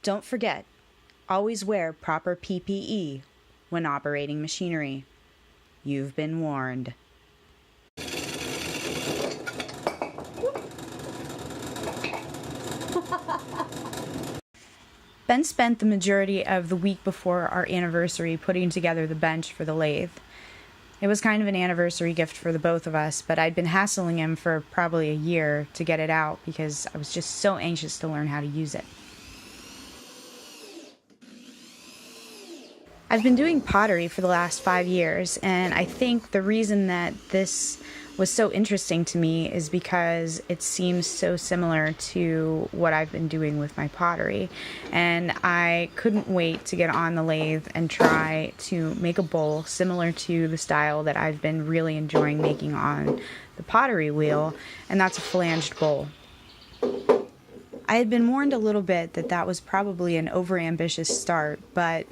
Don't forget, always wear proper PPE when operating machinery. You've been warned. Ben spent the majority of the week before our anniversary putting together the bench for the lathe. It was kind of an anniversary gift for the both of us, but I'd been hassling him for probably a year to get it out because I was just so anxious to learn how to use it. I've been doing pottery for the last 5 years, and I think the reason that this was so interesting to me is because it seems so similar to what I've been doing with my pottery. And I couldn't wait to get on the lathe and try to make a bowl similar to the style that I've been really enjoying making on the pottery wheel, and that's a flanged bowl. I had been warned a little bit that that was probably an overambitious start, but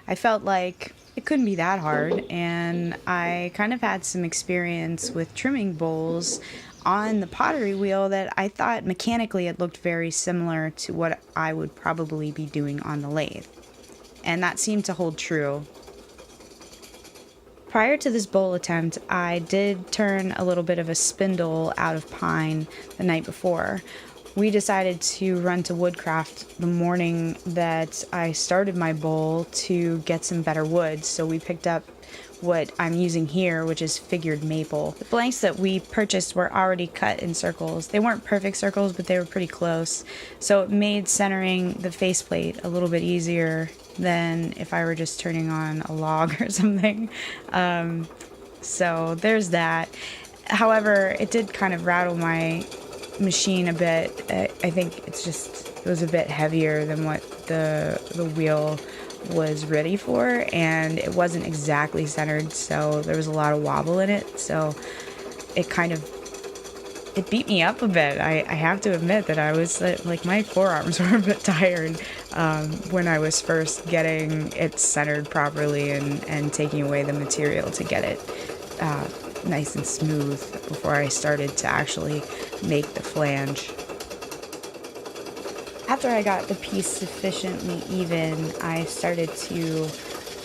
I felt like it couldn't be that hard, and I kind of had some experience with trimming bowls on the pottery wheel that I thought mechanically it looked very similar to what I would probably be doing on the lathe. And that seemed to hold true. Prior to this bowl attempt, I did turn a little bit of a spindle out of pine the night before. We decided to run to Woodcraft the morning that I started my bowl to get some better wood, so we picked up what I'm using here, which is figured maple. The blanks that we purchased were already cut in circles. They weren't perfect circles, but they were pretty close, so it made centering the faceplate a little bit easier than if I were just turning on a log or something. So there's that. However, it did kind of rattle my machine a bit. I think it was a bit heavier than what the wheel was ready for, and it wasn't exactly centered, so there was a lot of wobble in it, so it beat me up a bit. I have to admit that I was like, my forearms were a bit tired when I was first getting it centered properly and taking away the material to get it nice and smooth before I started to actually make the flange. After I got the piece sufficiently even, I started to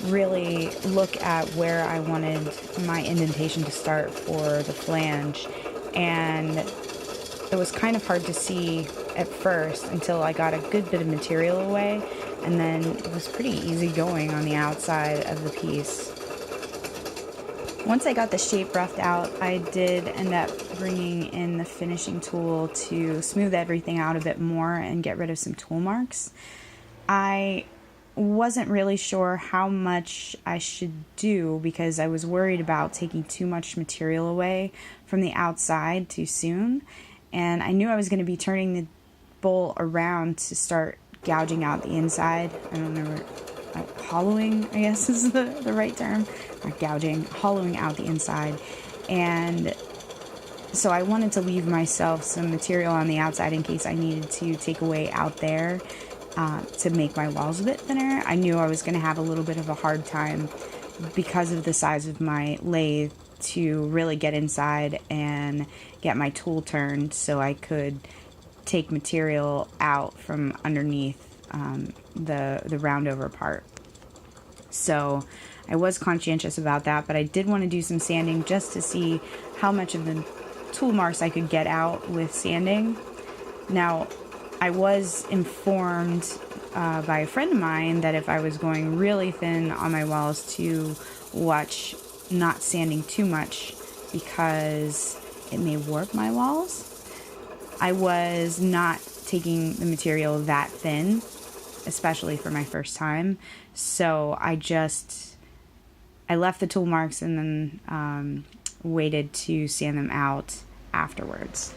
really look at where I wanted my indentation to start for the flange, and it was kind of hard to see at first until I got a good bit of material away, and then it was pretty easy going on the outside of the piece. Once I got the shape roughed out, I did end up bringing in the finishing tool to smooth everything out a bit more and get rid of some tool marks. I wasn't really sure how much I should do because I was worried about taking too much material away from the outside too soon, and I knew I was going to be turning the bowl around to start gouging out the inside. I don't know, hollowing, I guess is the right term. Not gouging, hollowing out the inside. And so I wanted to leave myself some material on the outside in case I needed to take away out there to make my walls a bit thinner. I knew I was going to have a little bit of a hard time because of the size of my lathe to really get inside and get my tool turned so I could take material out from underneath the round over part. So I was conscientious about that, but I did want to do some sanding just to see how much of the tool marks I could get out with sanding. Now, I was informed by a friend of mine that if I was going really thin on my walls to watch not sanding too much because it may warp my walls. I was not taking the material that thin, especially for my first time, so I left the tool marks and then waited to sand them out afterwards.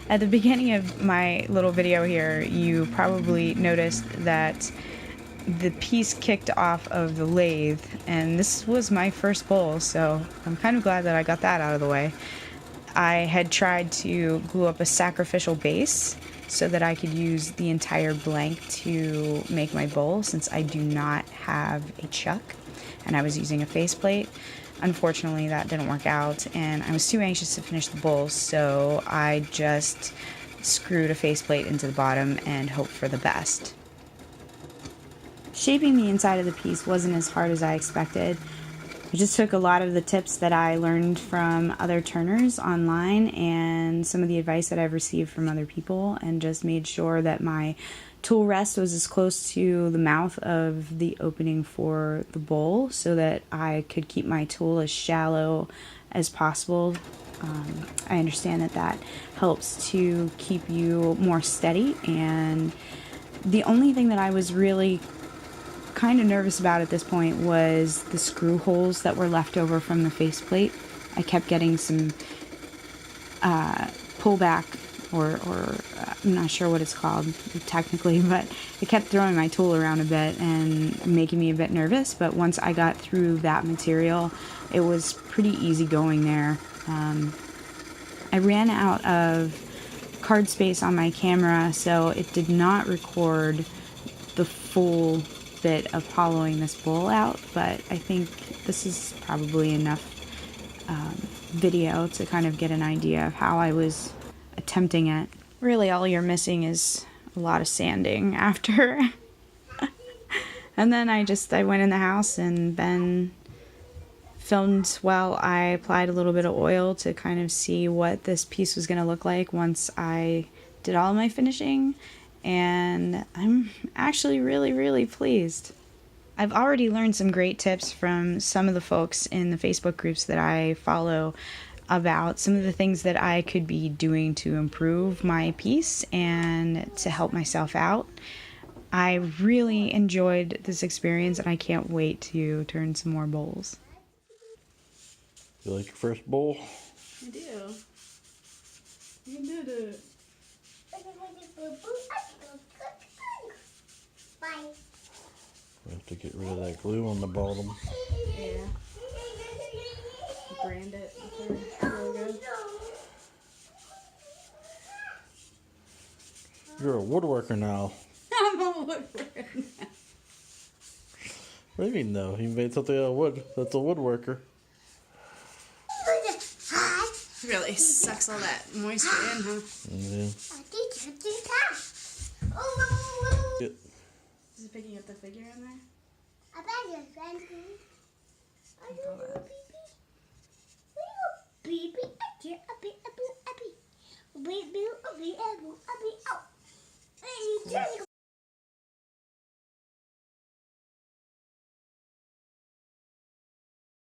At the beginning of my little video here, you probably noticed that the piece kicked off of the lathe, and this was my first bowl, so I'm kind of glad that I got that out of the way. I had tried to glue up a sacrificial base so that I could use the entire blank to make my bowl, since I do not have a chuck, and I was using a faceplate. Unfortunately, that didn't work out, and I was too anxious to finish the bowl, so I just screwed a faceplate into the bottom and hope for the best. Shaping the inside of the piece wasn't as hard as I expected. I just took a lot of the tips that I learned from other turners online and some of the advice that I've received from other people, and just made sure that my tool rest was as close to the mouth of the opening for the bowl so that I could keep my tool as shallow as possible. I understand that that helps to keep you more steady, and the only thing that I was really kind of nervous about at this point was the screw holes that were left over from the faceplate. I kept getting some pullback, or I'm not sure what it's called technically, but it kept throwing my tool around a bit and making me a bit nervous. But once I got through that material, it was pretty easy going there. I ran out of card space on my camera, so it did not record the full bit of hollowing this bowl out, but I think this is probably enough video to kind of get an idea of how I was attempting it. Really, all you're missing is a lot of sanding after. And then I went in the house and then filmed while I applied a little bit of oil to kind of see what this piece was going to look like once I did all my finishing, and I'm actually really pleased. I've already learned some great tips from some of the folks in the Facebook groups that I follow about some of the things that I could be doing to improve my piece and to help myself out. I really enjoyed this experience, and I can't wait to turn some more bowls. You like your first bowl? I do. You did it. We have to get rid of that glue on the bottom. Yeah. Brand it with their logo. You're a woodworker now. I'm a woodworker now. What do you mean no? You made something out of wood. That's a woodworker. Really sucks all that moisture in, huh? Yeah. Is it picking up the figure in there?